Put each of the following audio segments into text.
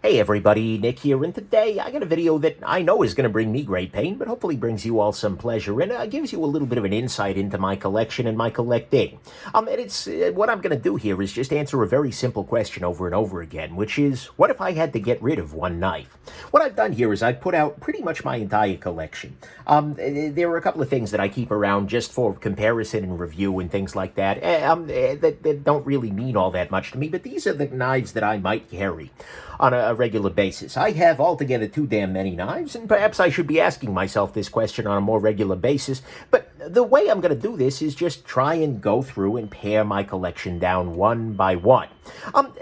Hey everybody, Nick here, and today I got a video that I know is going to bring me great pain, but hopefully brings you all some pleasure, and gives you a little bit of an insight into my collection and my collecting. And it's what I'm going to do here is just answer a very simple question over and over again, which is, what if I had to get rid of one knife? What I've done here is I've put out pretty much my entire collection. There are a couple of things that I keep around just for comparison and review and things like that, that don't really mean all that much to me, but these are the knives that I might carry on a regular basis. I have altogether too damn many knives, and perhaps I should be asking myself this question on a more regular basis, but the way I'm going to do this is just try and go through and pare my collection down one by one.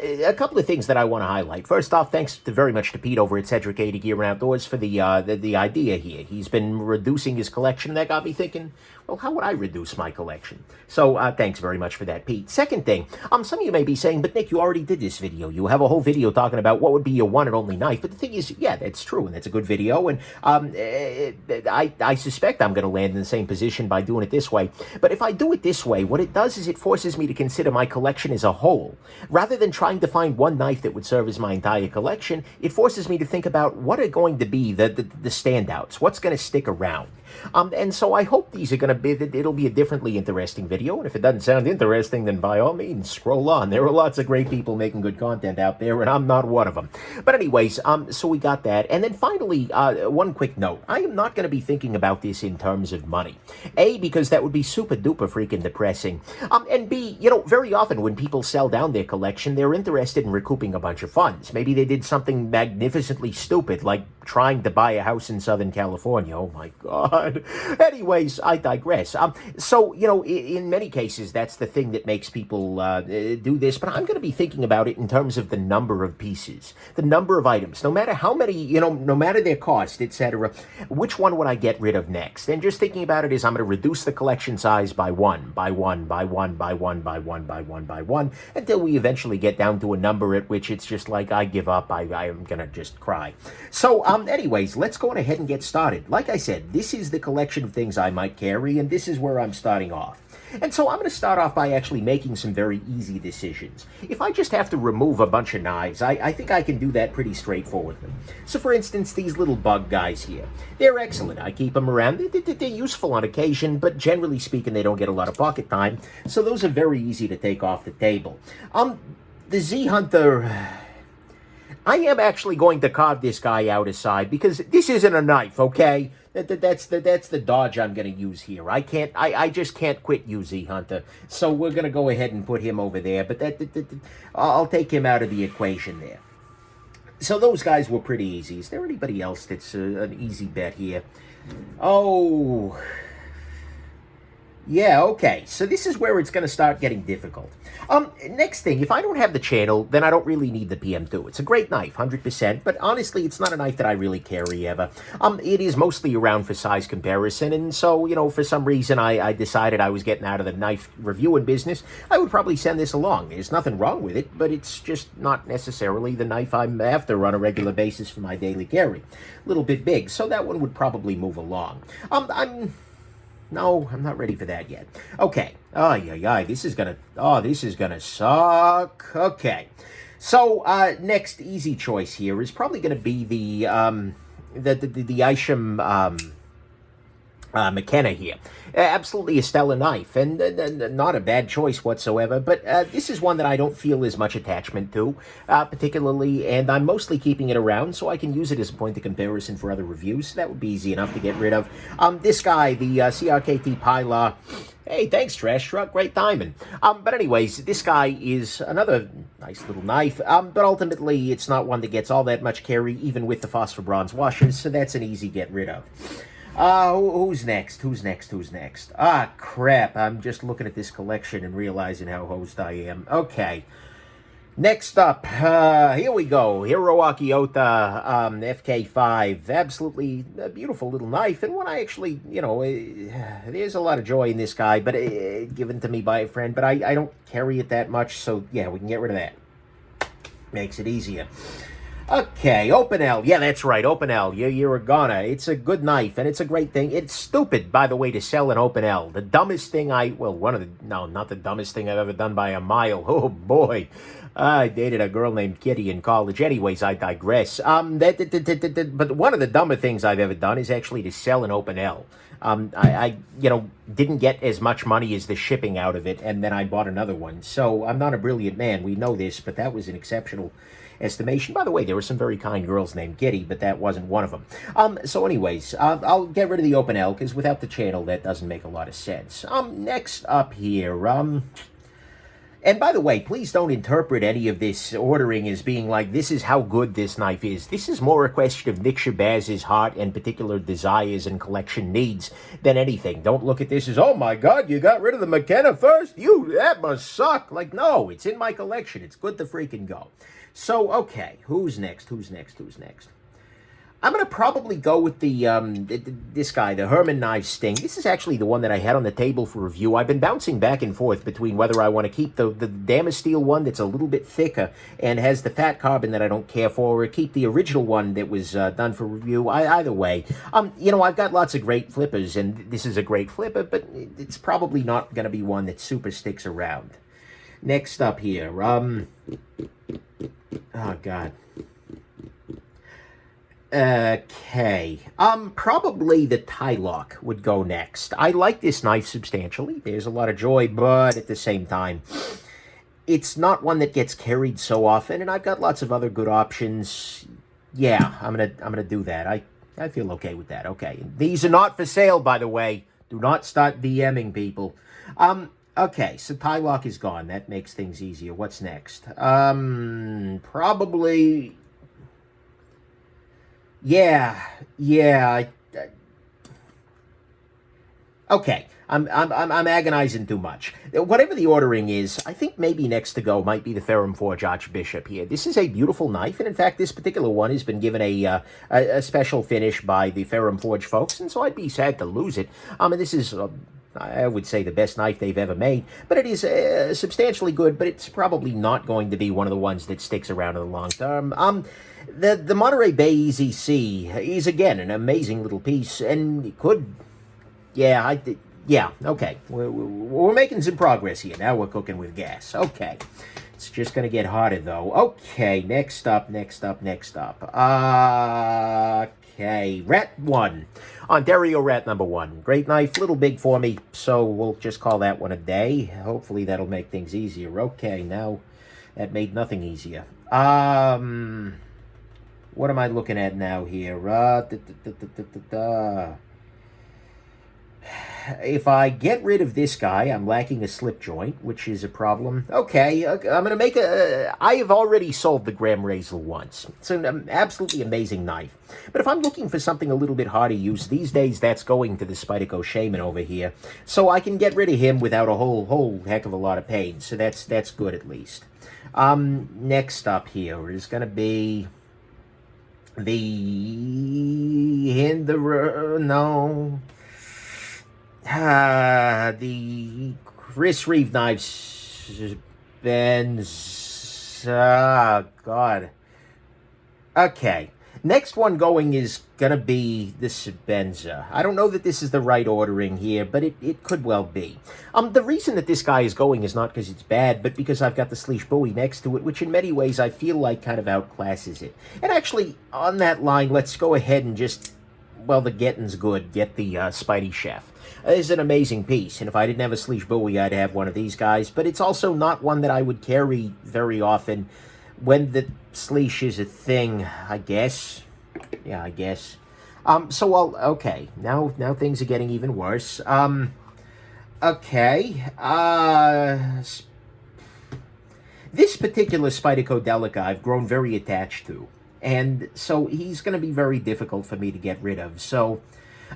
A couple of things that I want to highlight. First off, thanks very much to Pete over at Cedric 80 Gear and Outdoors for the idea here. He's been reducing his collection. That got me thinking, well, how would I reduce my collection? So thanks very much for that, Pete. Second thing, some of you may be saying, but Nick, you already did this video. You have a whole video talking about what would be your one and only knife. But the thing is, yeah, that's true, and that's a good video. And I suspect I'm going to land in the same position by doing it this way. But if I do it this way, what it does is it forces me to consider my collection as a whole. Rather than trying to find one knife that would serve as my entire collection, it forces me to think about what are going to be the standouts, what's going to stick around. And so I hope these are going to be, it'll be a differently interesting video, and if it doesn't sound interesting, then by all means, scroll on. There are lots of great people making good content out there, and I'm not one of them. But anyways, so we got that. And then finally, one quick note. I am not going to be thinking about this in terms of money. A, because that would be super duper freaking depressing. And B, very often when people sell down their collection, they're interested in recouping a bunch of funds. Maybe they did something magnificently stupid, like trying to buy a house in Southern California. Oh my God. Anyways, I digress. So, in many cases, that's the thing that makes people do this, but I'm going to be thinking about it in terms of the number of pieces, the number of items, no matter how many, no matter their cost, etc., which one would I get rid of next? And just thinking about it is I'm going to reduce the collection size by one, until we eventually get down to a number at which it's just like, I give up, I am going to just cry. So, anyways, let's go on ahead and get started. Like I said, this is the collection of things I might carry, and this is where I'm starting off. And so I'm going to start off by actually making some very easy decisions. If I just have to remove a bunch of knives, I think I can do that pretty straightforwardly. So for instance, these little bug guys here. They're excellent. I keep them around. They're useful on occasion, but generally speaking, they don't get a lot of pocket time. So those are very easy to take off the table. The Z-Hunter, I am actually going to carve this guy out aside because this isn't a knife, okay? That's the dodge I'm going to use here. I just can't quit you, Z-Hunter. So we're going to go ahead and put him over there, but I'll take him out of the equation there. So those guys were pretty easy. Is there anybody else that's an easy bet here? Oh, yeah, okay. So this is where it's going to start getting difficult. Next thing, if I don't have the channel, then I don't really need the PM2. It's a great knife, 100%, but honestly, it's not a knife that I really carry ever. It is mostly around for size comparison, and so, for some reason, I decided I was getting out of the knife reviewing business. I would probably send this along. There's nothing wrong with it, but it's just not necessarily the knife I'm after on a regular basis for my daily carry. A little bit big, so that one would probably move along. No, I'm not ready for that yet. Okay. This is gonna suck. Okay. So, next easy choice here is probably gonna be the Isham, McKenna here. Absolutely a stellar knife, and not a bad choice whatsoever, but this is one that I don't feel as much attachment to, particularly, and I'm mostly keeping it around so I can use it as a point of comparison for other reviews. So that would be easy enough to get rid of. This guy, the CRKT Pilar. Hey, thanks, Trash Truck. Great timing. But anyways, this guy is another nice little knife, but ultimately it's not one that gets all that much carry, even with the phosphor bronze washers, so that's an easy get rid of. Who's next? Ah, crap. I'm just looking at this collection and realizing how hosed I am. Okay. Next up, here we go. Hiroaki Ota, FK5. Absolutely a beautiful little knife, and one I actually, there's a lot of joy in this guy, but given to me by a friend, but I don't carry it that much, so yeah, we can get rid of that. Makes it easier. Okay, Open L. Yeah, that's right, Open L. You're a goner. It's a good knife, and it's a great thing. It's stupid, by the way, to sell an Open L. The dumbest thing no, not the dumbest thing I've ever done by a mile. Oh, boy. I dated a girl named Kitty in college. Anyways, I digress. But one of the dumber things I've ever done is actually to sell an Open L. I didn't get as much money as the shipping out of it, and then I bought another one. So I'm not a brilliant man. We know this, but that was an exceptional estimation. By the way, there were some very kind girls named Kitty, but that wasn't one of them. So anyways, I'll get rid of the Open L, because without the channel, that doesn't make a lot of sense. Next up here, and by the way, please don't interpret any of this ordering as being like, this is how good this knife is. This is more a question of Nick Shabazz's heart and particular desires and collection needs than anything. Don't look at this as, oh my God, you got rid of the McKenna first? That must suck. Like, no, it's in my collection. It's good to freaking go. So, okay, who's next? I'm going to probably go with this guy, the Herman Knives Sting. This is actually the one that I had on the table for review. I've been bouncing back and forth between whether I want to keep the Damasteel one that's a little bit thicker and has the fat carbon that I don't care for, or keep the original one that was done for review. Either way, I've got lots of great flippers, and this is a great flipper, but it's probably not going to be one that super sticks around. Next up here, oh, God. Okay. Probably the Tylock would go next. I like this knife substantially. There's a lot of joy, but at the same time, it's not one that gets carried so often, and I've got lots of other good options. Yeah, I'm gonna do that. I feel okay with that. Okay. These are not for sale, by the way. Do not start DMing people. Okay, so Tylock is gone. That makes things easier. What's next? Probably... Yeah. Okay, I'm agonizing too much. Whatever the ordering is, I think maybe next to go might be the Ferrum Forge Archbishop here. This is a beautiful knife, and in fact, this particular one has been given a special finish by the Ferrum Forge folks, and so I'd be sad to lose it. And this is... I would say the best knife they've ever made, but it is substantially good, but it's probably not going to be one of the ones that sticks around in the long term. The Monterey Bay Easy C is, again, an amazing little piece, and it could... Yeah, okay. We're making some progress here. Now we're cooking with gas. Okay. It's just going to get harder, though. Okay, next up. Okay, Rat 1. Ontario Rat number 1. Great knife, little big for me, so we'll just call that one a day. Hopefully that'll make things easier. Okay, now that made nothing easier. What am I looking at now here? If I get rid of this guy, I'm lacking a slip joint, which is a problem. Okay, I'm going to make I have already sold the Graham Razel once. It's an absolutely amazing knife. But if I'm looking for something a little bit harder to use, these days that's going to the Spyderco Shaman over here. So I can get rid of him without a whole heck of a lot of pain. So that's good at least. Next up here is going to be... the Chris Reeve knives, Benz. God. Okay. Next one going is going to be the Shabazz. I don't know that this is the right ordering here, but it could well be. The reason that this guy is going is not because it's bad, but because I've got the Sleesh Bowie next to it, which in many ways I feel like kind of outclasses it. And actually, on that line, let's go ahead and just, well, the getting's good. Get the Spidey Chef. It's an amazing piece, and if I didn't have a Sleesh Bowie, I'd have one of these guys, but it's also not one that I would carry very often when the Sleesh is a thing, I guess. Yeah, I guess. Okay, now things are getting even worse. Okay, this particular Spyderco Delica I've grown very attached to, and so he's going to be very difficult for me to get rid of, so...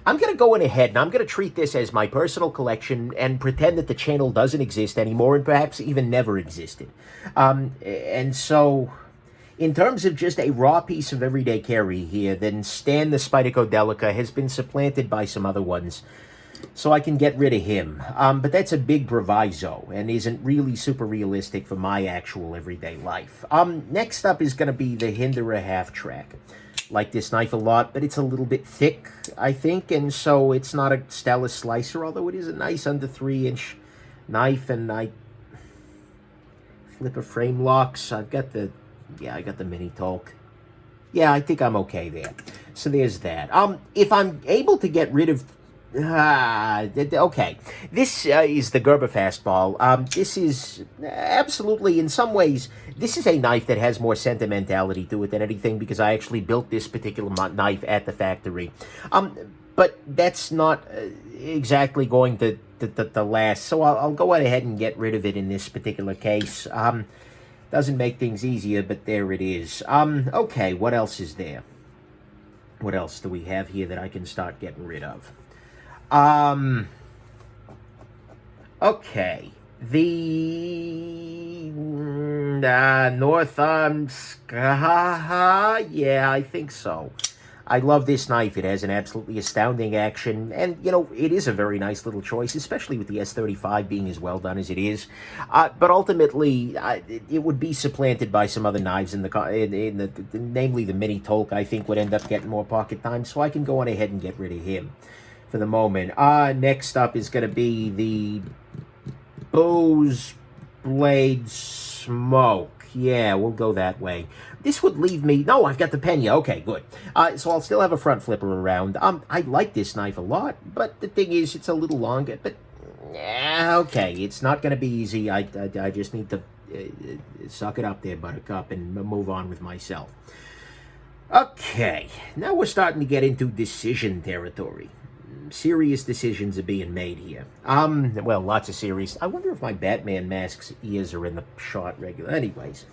I'm going to go in ahead, and I'm going to treat this as my personal collection and pretend that the channel doesn't exist anymore and perhaps even never existed. And so, in terms of just a raw piece of everyday carry here, then Stan the Spyderco Delica has been supplanted by some other ones. So I can get rid of him. But that's a big proviso and isn't really super realistic for my actual everyday life. Next up is going to be the Hinderer half track. Like this knife a lot, but it's a little bit thick, I think, and so it's not a stellar slicer, although it is a nice under 3-inch knife, and I flipper frame locks. I got the mini Tolk. Yeah, I think I'm okay there. So there's that. If I'm able to get rid of okay. This is the Gerber Fastball. This is absolutely, in some ways, this is a knife that has more sentimentality to it than anything because I actually built this particular knife at the factory. But that's not exactly going to last, so I'll go ahead and get rid of it in this particular case. Doesn't make things easier, but there it is. Okay, what else is there? What else do we have here that I can start getting rid of? Okay. The North yeah, I think so. I love this knife. It has an absolutely astounding action, and, you know, it is a very nice little choice, especially with the S35 being as well done as it is. But ultimately, it would be supplanted by some other knives in the namely the Mini Tolk, I think, would end up getting more pocket time, so I can go on ahead and get rid of him for the moment. Next up is going to be the Bose Blade Smoke. Yeah, we'll go that way. This would leave me... No, I've got the Pena. Okay, good. So I'll still have a front flipper around. I like this knife a lot, but the thing is, it's a little longer. But, okay, it's not going to be easy. I just need to suck it up there, Buttercup, and move on with myself. Okay, now we're starting to get into decision territory. Serious decisions are being made here. Well, lots of serious. I wonder if my Batman mask's ears are in the shot regular. Anyways,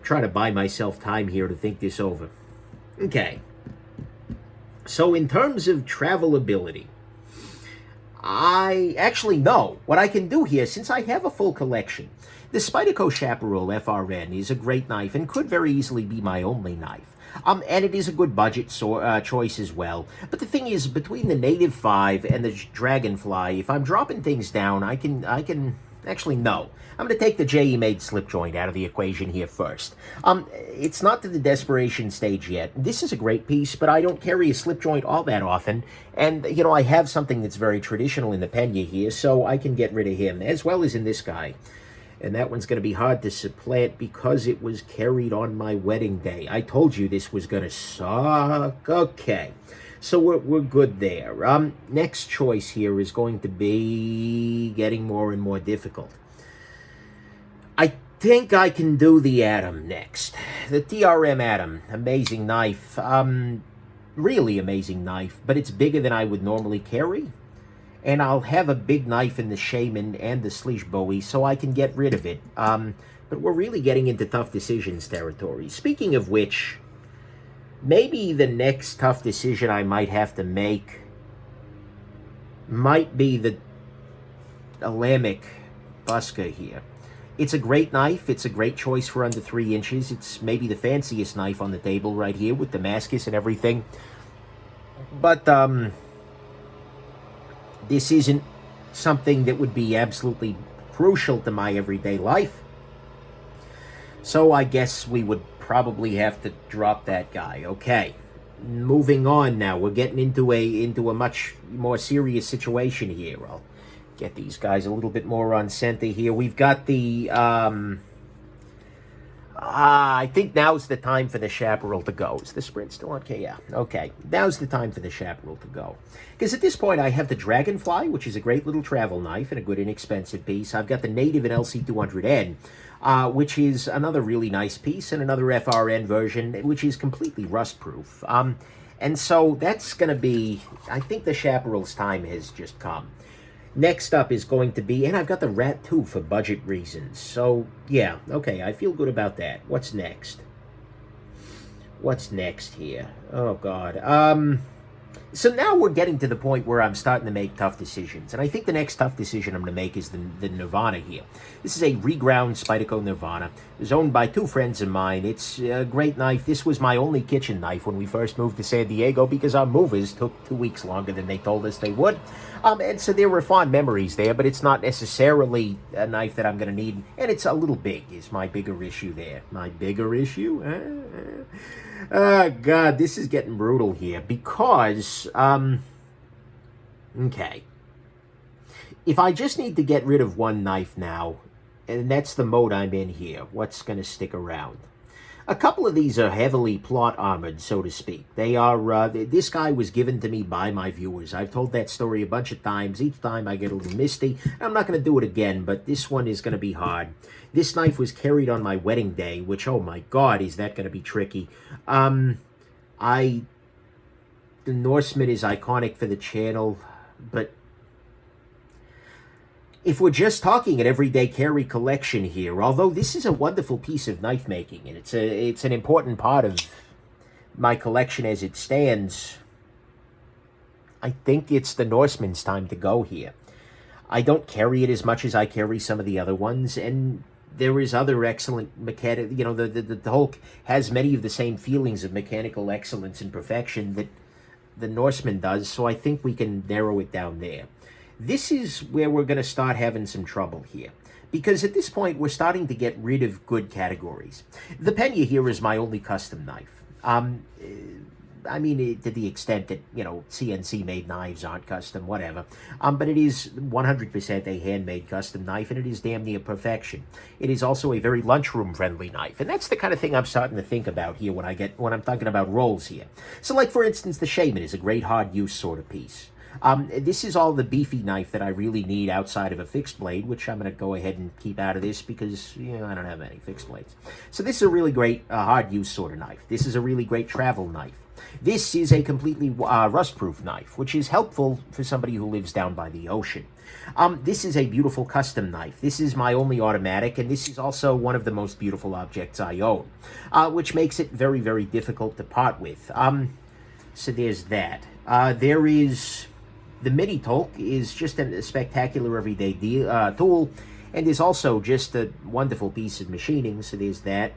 trying to buy myself time here to think this over. Okay. So in terms of travelability, I actually know what I can do here since I have a full collection. The Spyderco Chaparral FRN is a great knife and could very easily be my only knife. And it is a good budget choice as well. But the thing is, between the Native 5 and the Dragonfly, if I'm dropping things down, I can actually, no. I'm going to take the JE Made slip joint out of the equation here first. It's not to the desperation stage yet. This is a great piece, but I don't carry a slip joint all that often. And, you know, I have something that's very traditional in the Pena here, so I can get rid of him, as well as in this guy. And that one's going to be hard to supplant because it was carried on my wedding day. I told you this was going to suck. Okay, so we're good there. Next choice here is going to be getting more and more difficult. I think I can do the Atom next. The TRM Atom, amazing knife. Really amazing knife, but it's bigger than I would normally carry. And I'll have a big knife in the Shaman and the Sleesh Bowie, so I can get rid of it. But we're really getting into tough decisions territory. Speaking of which, maybe the next tough decision I might have to make might be the Alamic Buska here. It's a great knife. It's a great choice for under 3 inches. It's maybe the fanciest knife on the table right here with Damascus and everything. But, this isn't something that would be absolutely crucial to my everyday life. So I guess we would probably have to drop that guy. Okay. Moving on now. We're getting into a much more serious situation here. I'll get these guys a little bit more on center here. We've got the I think now's the time for the Chaparral to go. Is the sprint still on? Okay, yeah. Okay, now's the time for the Chaparral to go. Because at this point, I have the Dragonfly, which is a great little travel knife and a good inexpensive piece. I've got the Native and LC200N, which is another really nice piece, and another FRN version, which is completely rust-proof. And so that's going to be, I think the Chaparral's time has just come. Next up is going to be, and I've got the Rat 2 for budget reasons. So, yeah, okay, I feel good about that. What's next? What's next here? Oh, God. So now we're getting to the point where I'm starting to make tough decisions. And I think the next tough decision I'm going to make is the Nirvana here. This is a reground Spyderco Nirvana. It's owned by two friends of mine. It's a great knife. This was my only kitchen knife when we first moved to San Diego because our movers took 2 weeks longer than they told us they would. And so there were fond memories there, but it's not necessarily a knife that I'm going to need. And it's a little big is my bigger issue there. My bigger issue? Oh, God, this is getting brutal here because, okay. If I just need to get rid of one knife now, and that's the mode I'm in here, what's going to stick around? A couple of these are heavily plot armored, so to speak. They are, this guy was given to me by my viewers. I've told that story a bunch of times. Each time I get a little misty. I'm not going to do it again, but this one is going to be hard. This knife was carried on my wedding day, which, oh my God, is that going to be tricky. The Norseman is iconic for the channel, but if we're just talking an everyday carry collection here, although this is a wonderful piece of knife making, and it's an important part of my collection as it stands, I think it's the Norseman's time to go here. I don't carry it as much as I carry some of the other ones, and there is other excellent mechanic. You know, the Hulk has many of the same feelings of mechanical excellence and perfection that the Norseman does, so I think we can narrow it down there. This is where we're going to start having some trouble here, because at this point we're starting to get rid of good categories. The Pena here is my only custom knife. I mean, to the extent that, you know, CNC-made knives aren't custom, whatever. But it is 100% a handmade custom knife, and it is damn near perfection. It is also a very lunchroom-friendly knife, and that's the kind of thing I'm starting to think about here when I'm talking about rolls here. So, like, for instance, the Shaman is a great hard-use sort of piece. This is all the beefy knife that I really need outside of a fixed blade, which I'm going to go ahead and keep out of this because, you know, I don't have any fixed blades. So this is a really great hard-use sort of knife. This is a really great travel knife. This is a completely rust-proof knife, which is helpful for somebody who lives down by the ocean. This is a beautiful custom knife. This is my only automatic, and this is also one of the most beautiful objects I own, which makes it very, very difficult to part with. So there's that. There is... The Mini Tolk is just a spectacular everyday tool, and is also just a wonderful piece of machining, so there's that.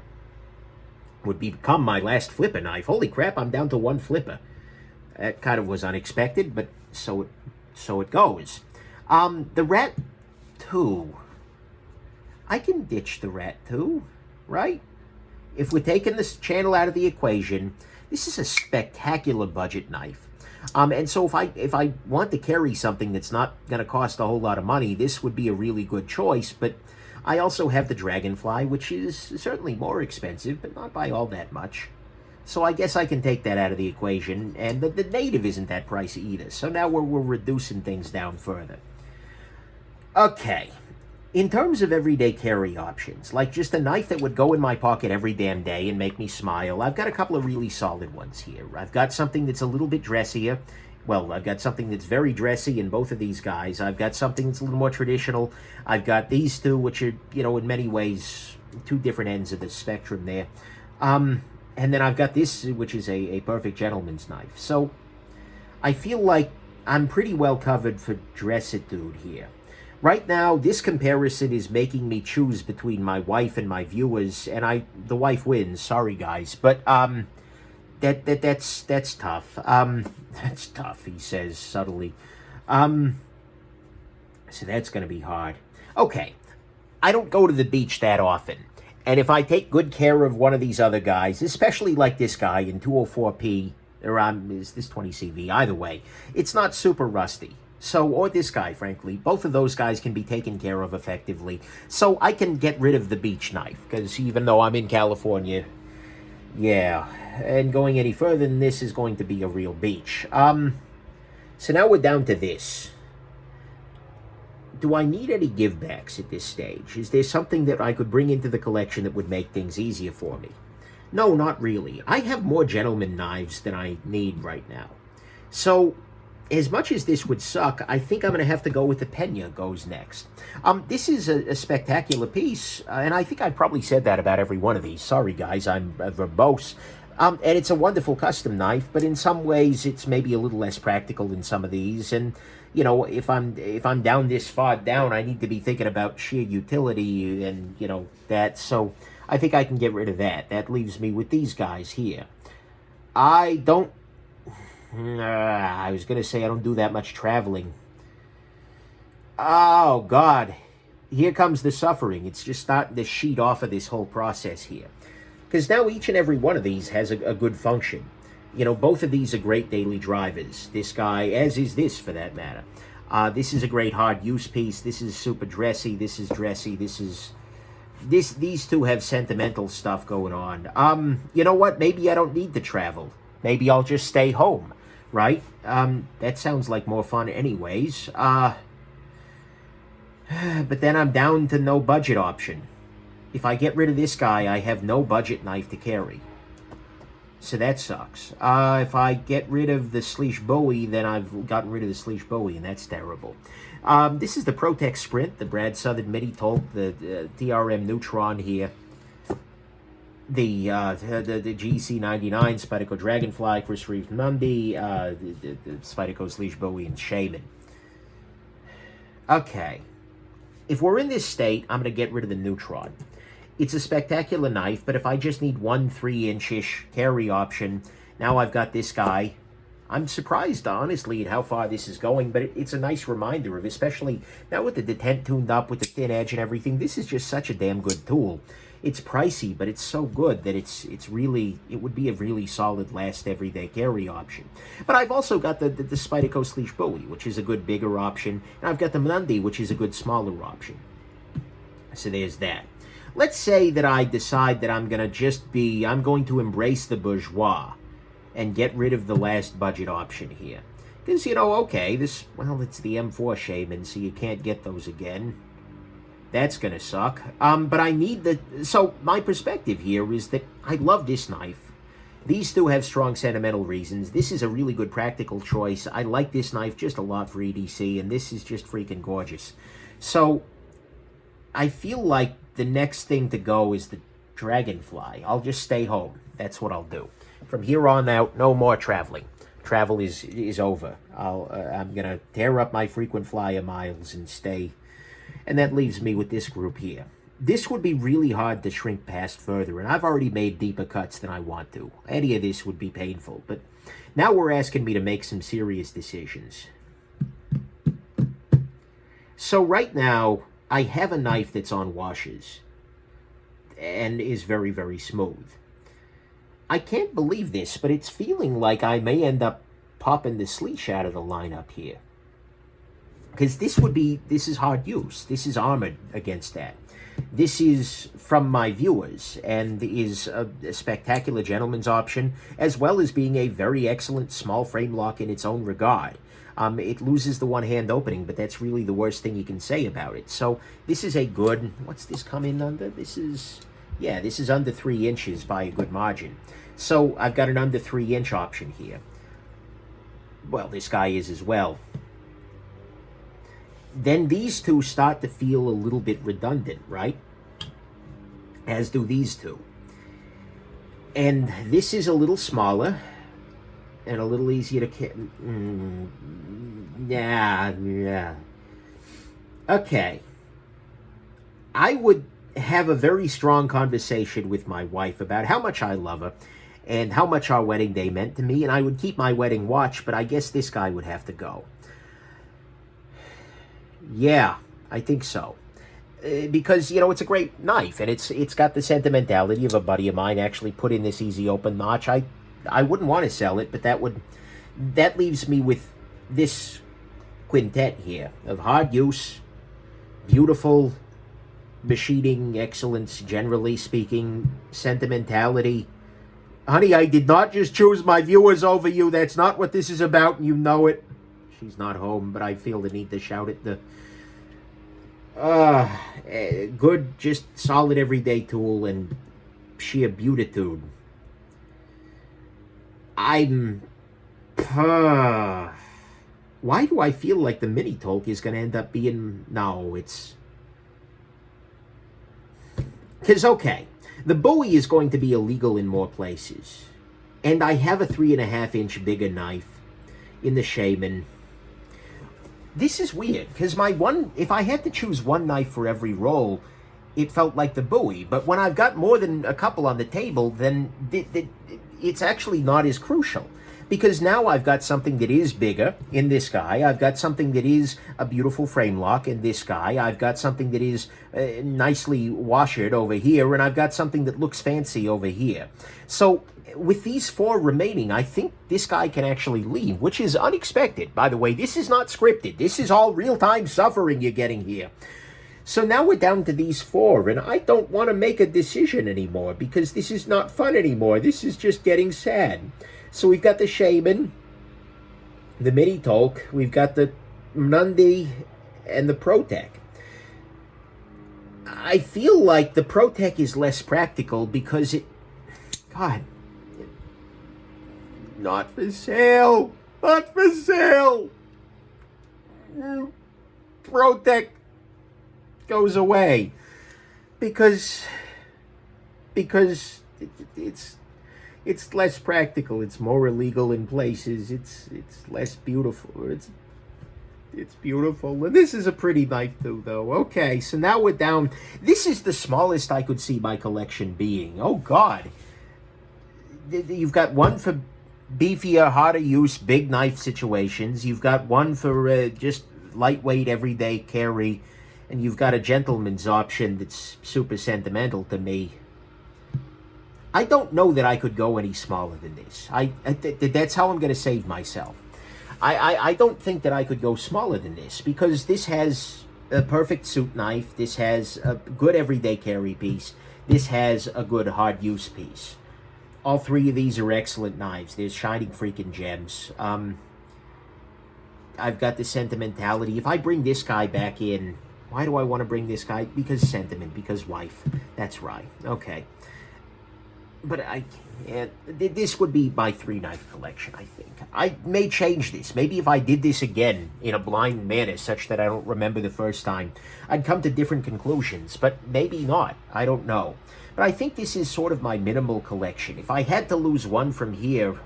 Would become my last flipper knife. Holy crap, I'm down to one flipper. That kind of was unexpected, but so it goes. The Rat 2. I can ditch the Rat 2, right? If we're taking this channel out of the equation, this is a spectacular budget knife. And so if I want to carry something that's not going to cost a whole lot of money, this would be a really good choice. But I also have the Dragonfly, which is certainly more expensive, but not by all that much. So I guess I can take that out of the equation. And the Native isn't that pricey either. So now we're reducing things down further. Okay. In terms of everyday carry options, like just a knife that would go in my pocket every damn day and make me smile, I've got a couple of really solid ones here. I've got something that's a little bit dressier. Well, I've got something that's very dressy in both of these guys. I've got something that's a little more traditional. I've got these two, which are, you know, in many ways, two different ends of the spectrum there. And then I've got this, which is a perfect gentleman's knife. So I feel like I'm pretty well covered for dressitude here. Right now, this comparison is making me choose between my wife and my viewers, and the wife wins. Sorry, guys, but that's tough. That's tough, he says subtly. So that's going to be hard. Okay, I don't go to the beach that often, and if I take good care of one of these other guys, especially like this guy in 204p, or is this 20CV? Either way, it's not super rusty. So, or this guy, frankly, both of those guys can be taken care of effectively. So I can get rid of the beach knife, because even though I'm in California, yeah, and going any further than this is going to be a real beach. So now we're down to this. Do I need any givebacks at this stage? Is there something that I could bring into the collection that would make things easier for me? No, not really. I have more gentleman knives than I need right now. So, as much as this would suck, I think I'm going to have to go with the Pena goes next. This is a spectacular piece, and I think I've probably said that about every one of these. Sorry, guys, I'm verbose. And it's a wonderful custom knife, but in some ways it's maybe a little less practical than some of these. And you know, if I'm down this far down, I need to be thinking about sheer utility and you know that. So I think I can get rid of that. That leaves me with these guys here. I don't. I was gonna say I don't do that much traveling. Oh God, here comes the suffering. It's just starting to sheet off of this whole process here. Because now each and every one of these has a good function. You know, both of these are great daily drivers. This guy, as is this for that matter. This is a great hard use piece. This is super dressy. This is dressy. These two have sentimental stuff going on. You know what? Maybe I don't need to travel. Maybe I'll just stay home, right? That sounds like more fun anyways. But then I'm down to no budget option. If I get rid of this guy, I have no budget knife to carry. So that sucks. If I get rid of the Sleesh Bowie, then I've gotten rid of the Sleesh Bowie, and that's terrible. This is the Protec Sprint, the Brad Southern Midi Tolk, the DRM Neutron here. The GC99, Spyderco Dragonfly, Chris Reeve Mundy, the Spyderco Sleesh Bowie, and Shaman. Okay. If we're in this state, I'm going to get rid of the Neutron. It's a spectacular knife, but if I just need 1 3-inch-ish carry option, now I've got this guy. I'm surprised, honestly, at how far this is going, but it's a nice reminder of, especially now with the detent tuned up, with the thin edge and everything, this is just such a damn good tool. It's pricey, but it's so good that it would be a really solid last everyday carry option. But I've also got the Spyderco Sleesh Bowie, which is a good bigger option, and I've got the Mundy, which is a good smaller option. So there's that. Let's say that I decide that I'm going to embrace the bourgeois and get rid of the last budget option here. Because, you know, okay, it's the M4 Shaman, so you can't get those again. That's going to suck. But I need so my perspective here is that I love this knife. These two have strong sentimental reasons. This is a really good practical choice. I like this knife just a lot for EDC, and this is just freaking gorgeous. So I feel like the next thing to go is the Dragonfly. I'll just stay home. That's what I'll do. From here on out, no more traveling. Travel is over. I'm going to tear up my frequent flyer miles and stay. And that leaves me with this group here. This would be really hard to shrink past further, and I've already made deeper cuts than I want to. Any of this would be painful, but now we're asking me to make some serious decisions. So right now, I have a knife that's on washes and is very, very smooth. I can't believe this, but it's feeling like I may end up popping the Sleesh out of the lineup here. Because this is hard use. This is armored against that. This is from my viewers and is a spectacular gentleman's option, as well as being a very excellent small frame lock in its own regard. It loses the one-hand opening, but that's really the worst thing you can say about it. So this is a good, what's this come in under? This is under 3 inches by a good margin. So I've got an under 3-inch option here. Well, this guy is as well. Then these two start to feel a little bit redundant, right? As do these two. And this is a little smaller and a little easier to carry. Yeah. Okay. I would have a very strong conversation with my wife about how much I love her and how much our wedding day meant to me, and I would keep my wedding watch, but I guess this guy would have to go. Yeah, I think so. Because, you know, it's a great knife, and it's got the sentimentality of a buddy of mine actually put in this easy open notch. I wouldn't want to sell it, but that leaves me with this quintet here of hard use, beautiful machining excellence, generally speaking, sentimentality. Honey, I did not just choose my viewers over you. That's not what this is about, and you know it. She's not home, but I feel the need to shout at the good, just solid everyday tool and sheer beautitude. Why do I feel like the Mini Tolk is going to end up being... No, it's... Because, okay, the Bowie is going to be illegal in more places. And I have a 3.5-inch bigger knife in the Shaman. This is weird, because if I had to choose one knife for every roll, it felt like the Bowie. But when I've got more than a couple on the table, then it's actually not as crucial. Because now I've got something that is bigger in this guy. I've got something that is a beautiful frame lock in this guy. I've got something that is nicely washered over here. And I've got something that looks fancy over here. So with these 4 remaining, I think this guy can actually leave, which is unexpected. By the way, this is not scripted. This is all real-time suffering you're getting here. So now we're down to these 4, and I don't want to make a decision anymore, because this is not fun anymore. This is just getting sad. So we've got the Shaman, the Mini Tolk, we've got the Nundi, and the Protec. I feel like the Protec is less practical because not for sale! Not for sale! Protec goes away because it's less practical. It's more illegal in places. It's less beautiful. It's beautiful. And this is a pretty knife too, though. Okay, so now we're down. This is the smallest I could see my collection being. Oh God, you've got one for beefier, harder use, big knife situations. You've got one for just lightweight, everyday carry. And you've got a gentleman's option that's super sentimental to me. I don't know that I could go any smaller than this. That's how I'm going to save myself. I don't think that I could go smaller than this, because this has a perfect suit knife. This has a good everyday carry piece. This has a good hard use piece. All 3 of these are excellent knives. They're shining freaking gems. I've got the sentimentality. If I bring this guy back in, why do I want to bring this guy? Because sentiment, because wife. That's right. Okay. But this would be my 3-knife collection, I think. I may change this. Maybe if I did this again in a blind manner, such that I don't remember the first time, I'd come to different conclusions. But maybe not. I don't know. But I think this is sort of my minimal collection. If I had to lose one from here...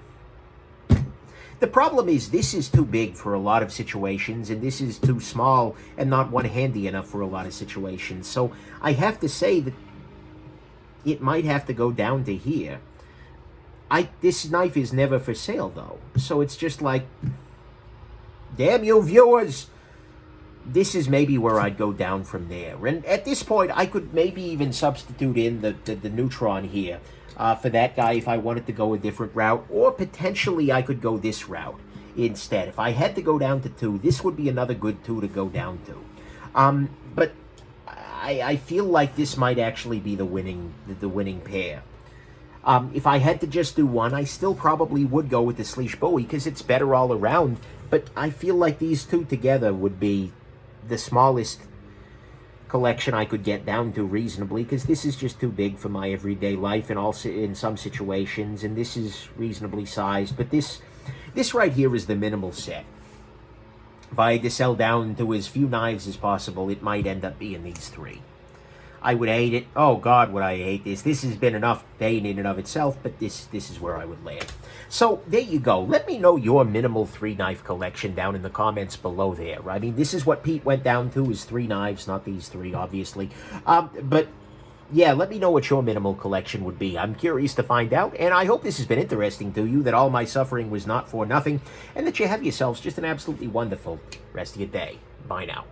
The problem is this is too big for a lot of situations, and this is too small and not one-handy enough for a lot of situations. So I have to say that it might have to go down to here. This knife is never for sale, though. So it's just like, damn you viewers, this is maybe where I'd go down from there. And at this point, I could maybe even substitute in the Neutron here for that guy if I wanted to go a different route. Or potentially I could go this route instead. If I had to go down to 2, this would be another good 2 to go down to. But I feel like this might actually be the winning pair. If I had to just do one, I still probably would go with the Sleesh Bowie because it's better all around. But I feel like these 2 together would be the smallest collection I could get down to reasonably, because this is just too big for my everyday life and also in some situations, and this is reasonably sized. But this right here is the minimal set. If I had to sell down to as few knives as possible, it might end up being these 3. I would hate it. Oh God, would I hate this. This has been enough pain in and of itself, but this is where I would land. So there you go. Let me know your minimal 3-knife collection down in the comments below there. I mean, this is what Pete went down to, is 3 knives, not these 3, obviously. But yeah, let me know what your minimal collection would be. I'm curious to find out, and I hope this has been interesting to you, that all my suffering was not for nothing, and that you have yourselves just an absolutely wonderful rest of your day. Bye now.